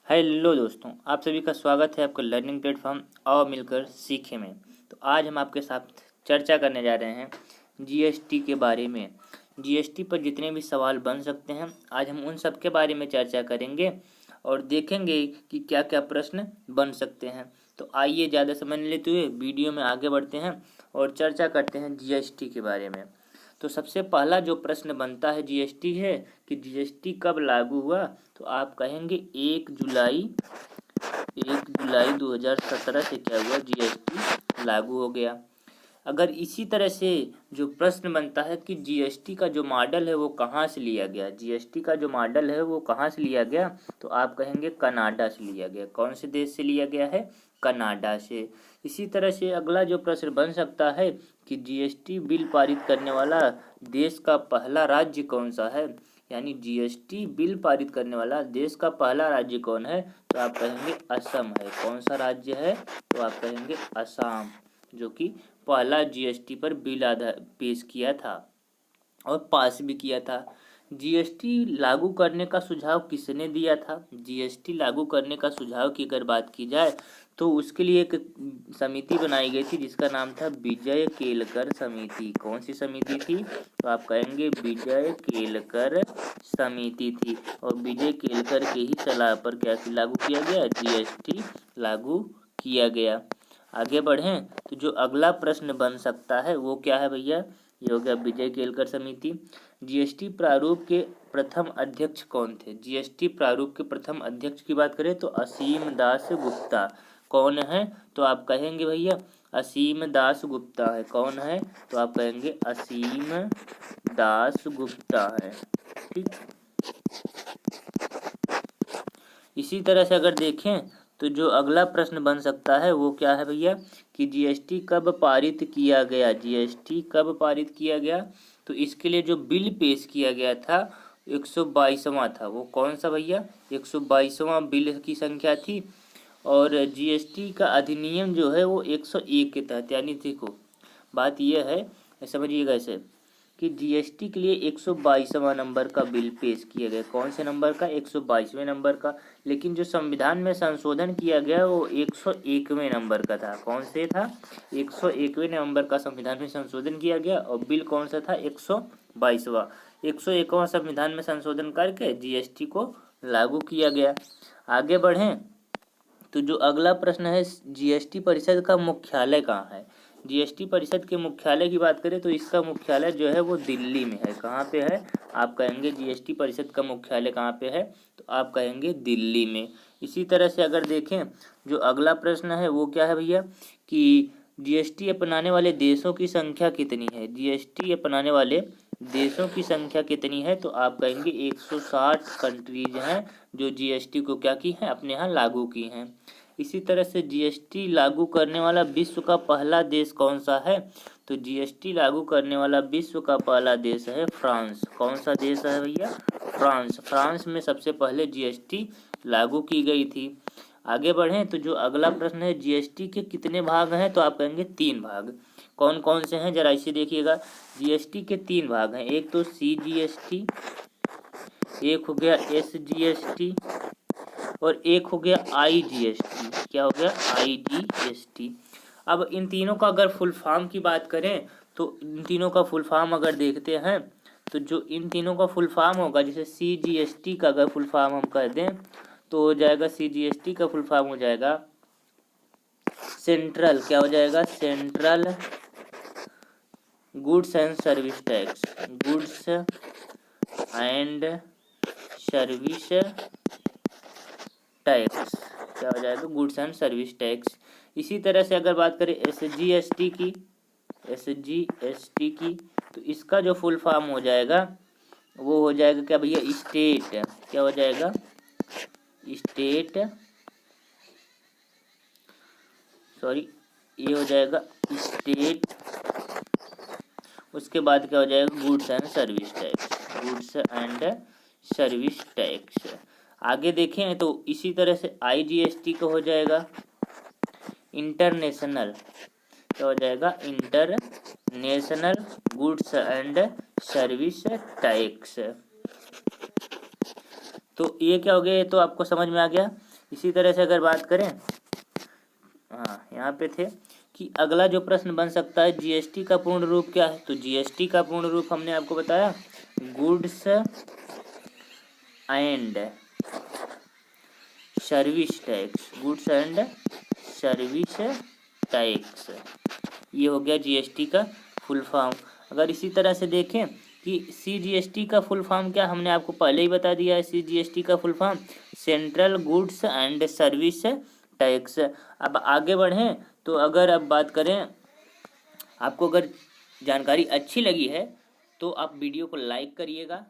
Hello दोस्तों, आप सभी का स्वागत है आपका लर्निंग प्लेटफॉर्म आओ मिलकर सीखे में। तो आज हम आपके साथ चर्चा करने जा रहे हैं जीएसटी के बारे में। जीएसटी पर जितने भी सवाल बन सकते हैं आज हम उन सब के बारे में चर्चा करेंगे और देखेंगे कि क्या क्या प्रश्न बन सकते हैं। तो आइए ज़्यादा समय नहीं लेते हुए वीडियो में आगे बढ़ते हैं और चर्चा करते हैं जीएसटी के बारे में। तो सबसे पहला जो प्रश्न बनता है जीएसटी है कि जीएसटी कब लागू हुआ। तो आप कहेंगे 1 जुलाई 2017 से क्या हुआ, जीएसटी लागू हो गया। अगर इसी तरह से जो प्रश्न बनता है कि जीएसटी का जो मॉडल है वो कहाँ से लिया गया, जीएसटी का जो मॉडल है वो कहाँ से लिया गया, तो आप कहेंगे कनाडा से लिया गया। कौन से देश से लिया गया है, कनाडा से। इसी तरह से अगला जो प्रश्न बन सकता है कि जीएसटी बिल पारित करने वाला देश का पहला राज्य कौन सा है, यानी जीएसटी बिल पारित करने वाला देश का पहला राज्य कौन है, तो आप कहेंगे असम है। कौन सा राज्य है, तो आप कहेंगे असम, जो कि पहला जीएसटी पर बिल पेश किया था और पास भी किया था। जीएसटी लागू करने का सुझाव किसने दिया था, जीएसटी लागू करने का सुझाव की अगर बात की जाए तो उसके लिए एक समिति बनाई गई थी जिसका नाम था विजय केलकर समिति। कौन सी समिति थी, तो आप कहेंगे विजय केलकर समिति थी। और विजय केलकर के ही सलाह पर क्या लागू किया गया, जीएसटी लागू किया गया। आगे बढ़ें तो जो अगला प्रश्न बन सकता है वो क्या है भैया, ये हो गया विजय केलकर समिति। जीएसटी प्रारूप के प्रथम अध्यक्ष कौन थे, जीएसटी प्रारूप के प्रथम अध्यक्ष की बात करें तो असीम दास गुप्ता। कौन है, तो आप कहेंगे भैया असीम दास गुप्ता है। कौन है, तो आप कहेंगे असीम दास गुप्ता है। ठीक, इसी तरह से अगर देखें तो जो अगला प्रश्न बन सकता है वो क्या है भैया कि जीएसटी कब पारित किया गया, जीएसटी कब पारित किया गया। तो इसके लिए जो बिल पेश किया गया था 122वां था। वो कौन सा भैया, 122वां बिल की संख्या थी। और जीएसटी का अधिनियम जो है वो 101 के तहत, यानी देखो बात यह है, समझिएगा ऐसे कि जीएसटी के लिए 122वां नंबर का बिल पेश किया गया। कौन से नंबर का, 122वें नंबर का। लेकिन जो संविधान में संशोधन किया गया वो 101वें नंबर का था। कौन से था, 101वें नंबर का संविधान में संशोधन किया गया। और बिल कौन सा था, 122वां। 101वां संविधान में संशोधन करके जीएसटी को लागू किया गया। आगे बढ़ें तो जो अगला प्रश्न है जीएसटी परिषद का मुख्यालय कहाँ है। जीएसटी परिषद के मुख्यालय की बात करें तो इसका मुख्यालय जो है वो दिल्ली में है। कहाँ पे है, आप कहेंगे जीएसटी परिषद का मुख्यालय कहाँ पे है, तो आप कहेंगे दिल्ली में। इसी तरह से अगर देखें जो अगला प्रश्न है वो क्या है भैया कि जीएसटी अपनाने वाले देशों की संख्या कितनी है, जीएसटी अपनाने वाले देशों की संख्या कितनी है, तो आप कहेंगे 160 कंट्रीज हैं जो जीएसटी को क्या की हैं, अपने यहाँ लागू की हैं। इसी तरह से जीएसटी लागू करने वाला विश्व का पहला देश कौन सा है, तो जीएसटी लागू करने वाला विश्व का पहला देश है फ्रांस। कौन सा देश है भैया, फ्रांस। फ्रांस में सबसे पहले जीएसटी लागू की गई थी। आगे बढ़ें तो जो अगला प्रश्न है जीएसटी के कितने भाग हैं, तो आप कहेंगे 3 भाग। कौन कौन से हैं जरा इसे देखिएगा। जीएसटी के 3 भाग हैं, एक तो सीजीएसटी, एक हो गया एसजीएसटी और एक हो गया आईजीएसटी। क्या हो गया, आईजीएसटी। अब इन तीनों का अगर फुल फॉर्म की बात करें तो इन तीनों का फुल फॉर्म अगर देखते हैं तो जो इन तीनों का फुल फॉर्म होगा, जैसे सीजीएसटी का अगर फुल फॉर्म हम कर दें तो हो जाएगा, सीजीएसटी का फुल फॉर्म हो जाएगा सेंट्रल, क्या हो जाएगा, central goods and service tax, goods and service tax, क्या हो जाएगा, गुड्स एंड सर्विस टैक्स। इसी तरह से अगर बात करें एसजीएसटी की, एसजीएसटी की, तो इसका जो फुल फॉर्म हो जाएगा वो हो जाएगा क्या भैया, स्टेट, क्या हो जाएगा, स्टेट, सॉरी ये हो जाएगा स्टेट। उसके बाद क्या हो जाएगा, goods and service tax, goods and service tax. आगे देखें तो इसी तरह से आईजीएसटी का हो जाएगा इंटरनेशनल, क्या हो जाएगा, international goods and service tax. तो ये क्या हो गया, ये तो आपको समझ में आ गया इसी तरह से अगर बात करें, हाँ यहाँ पे थे कि अगला जो प्रश्न बन सकता है, जीएसटी का पूर्ण रूप क्या है। तो जीएसटी का पूर्ण रूप हमने आपको बताया, goods and service tax, goods and service tax, ये हो गया जीएसटी का फुल फॉर्म। अगर इसी तरह से देखें कि सीजीएसटी का फुल फॉर्म क्या, हमने आपको पहले ही बता दिया है। सीजीएसटी का full form central goods and service tax. अब आगे बढ़ें तो अगर अब बात करें, आपको अगर जानकारी अच्छी लगी है तो आप वीडियो को लाइक करिएगा,